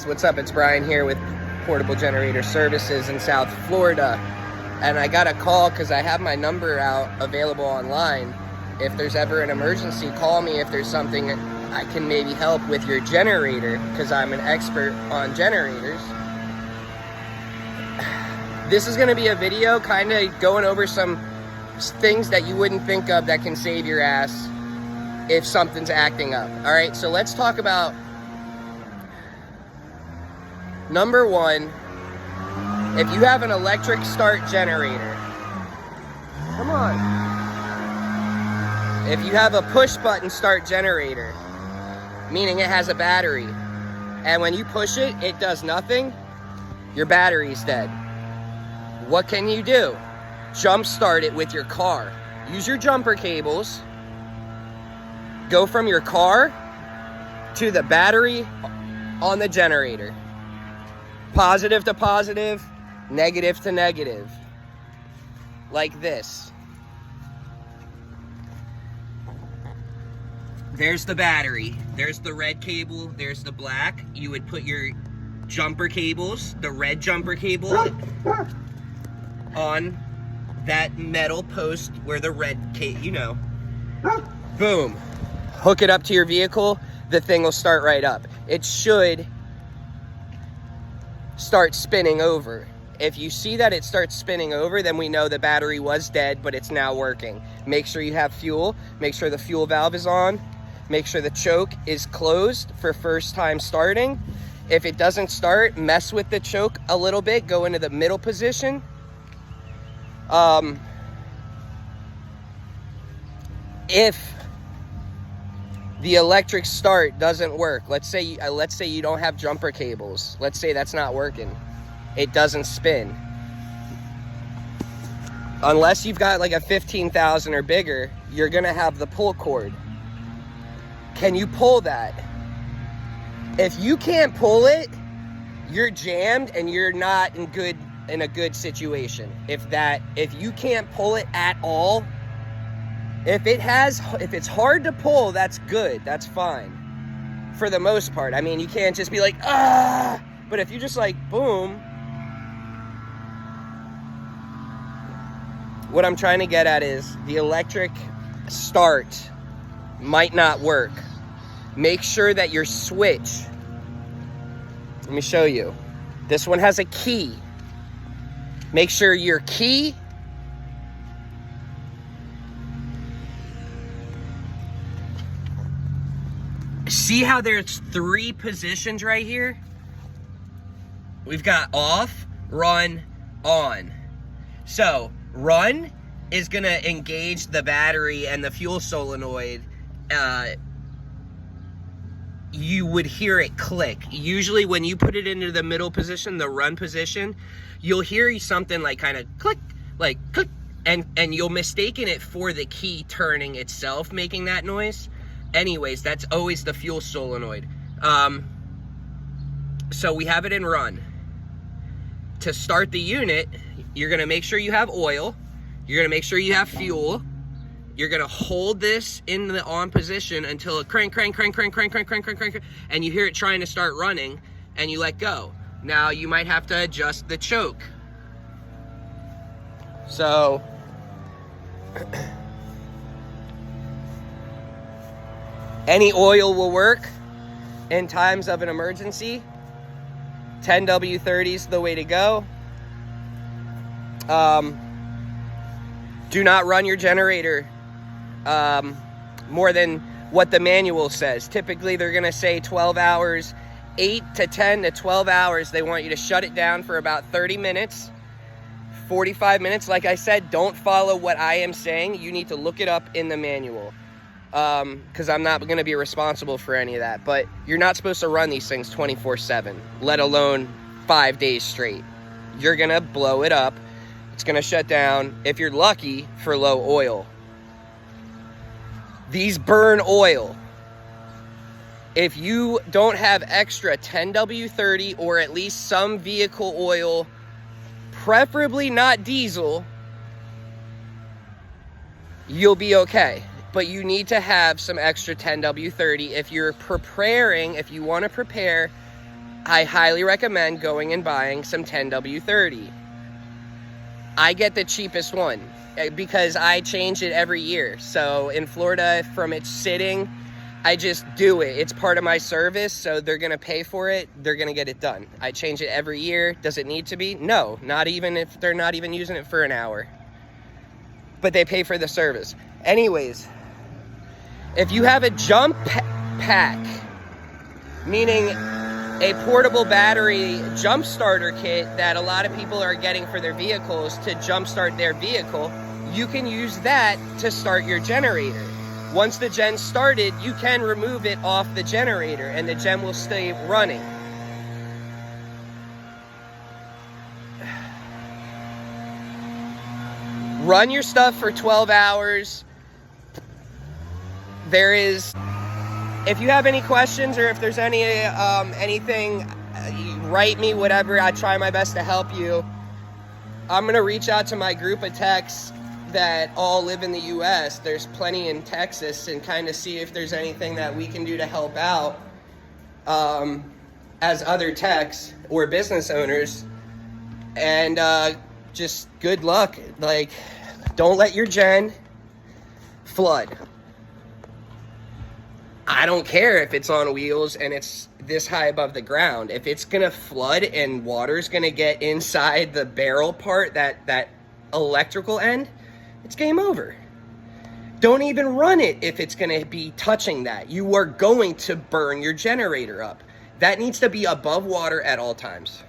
guys, what's up? It's Brian here with Portable Generator Services in South Florida, and I got a call because I have my number out available online. If there's ever an emergency, call me if there's something I can maybe help with your generator, because I'm an expert on generators. This is going to be a video kind of going over some things that you wouldn't think of that can save your ass if something's acting up. All right, so let's talk about number one. If you have an electric start generator, come on. If you have a push button start generator, meaning it has a battery, and when you push it, it does nothing, your battery's dead. What can you do? Jump start it with your car. Use your jumper cables. Go from your car to the battery on the generator. Positive to positive, negative to negative. Like this. There's the battery. There's the red cable. There's the black. You would put your jumper cables, the red jumper cable, on that metal post where the red cable, boom. Hook it up to your vehicle, the thing will start right up. It should start spinning over. If you see that it starts spinning over, then we know the battery was dead, but it's now working. Make sure you have fuel. Make sure the fuel valve is on. Make sure the choke is closed for first time starting. If it doesn't start, mess with the choke a little bit. Go into the middle position. If the electric start doesn't work, let's say you don't have jumper cables. Let's say that's not working. It doesn't spin. Unless you've got like a 15,000 or bigger, you're gonna have the pull cord. Can you pull that? If you can't pull it, you're jammed and you're not in a good situation. If you can't pull it at all, if it's hard to pull, that's good. That's fine. For the most part. I mean, you can't just be like, ah! But if you just like, boom. What I'm trying to get at is the electric start might not work. Make sure that your switch, let me show you. This one has a key. Make sure your key see how there's 3 positions right here? We've got off, run, on. So run is gonna engage the battery and the fuel solenoid. You would hear it click. Usually when you put it into the middle position, the run position, you'll hear something like kind of click, like click, and you'll mistaken it for the key turning itself, making that noise. Anyways, that's always the fuel solenoid. So we have it in run. To start the unit, you're gonna make sure you have oil. You're gonna make sure you have fuel. You're gonna hold this in the on position until it crank, crank, crank, crank, crank, crank, crank, crank, crank, and you hear it trying to start running, and you let go. Now you might have to adjust the choke. So, any oil will work in times of an emergency. 10W30 is the way to go. Do not run your generator more than what the manual says. Typically, they're going to say 12 hours, 8 to 10 to 12 hours. They want you to shut it down for about 30 minutes, 45 minutes. Like I said, don't follow what I am saying. You need to look it up in the manual, because I'm not going to be responsible for any of that. But you're not supposed to run these things 24/7, let alone 5 days straight. You're going to blow it up. It's going to shut down, if you're lucky, for low oil. These burn oil. If you don't have extra 10W30 or at least some vehicle oil, preferably not diesel, you'll be okay. But you need to have some extra 10W30 if you're preparing, if you want to prepare I highly recommend going and buying some 10W30. I get the cheapest one because I change it every year. So in Florida, from it sitting, I just do it. It's part of my service, so they're gonna pay for it. They're gonna get it done. I change it every year. Does it need to be? No, not even if they're not even using it for an hour. But they pay for the service. Anyways, if you have a jump pack, meaning a portable battery jump starter kit that a lot of people are getting for their vehicles to jump start their vehicle, you can use that to start your generator. Once the gen started, you can remove it off the generator and the gen will stay running. Run your stuff for 12 hours. If you have any questions or if there's anything, write me, whatever. I try my best to help you. I'm gonna reach out to my group of techs that all live in the US. There's plenty in Texas, and kind of see if there's anything that we can do to help out as other techs or business owners. And just good luck. Like, don't let your gen flood. I don't care if it's on wheels and it's this high above the ground. If it's gonna flood and water's gonna get inside the barrel part, that electrical end, it's game over. Don't even run it if it's gonna be touching that. You are going to burn your generator up. That needs to be above water at all times.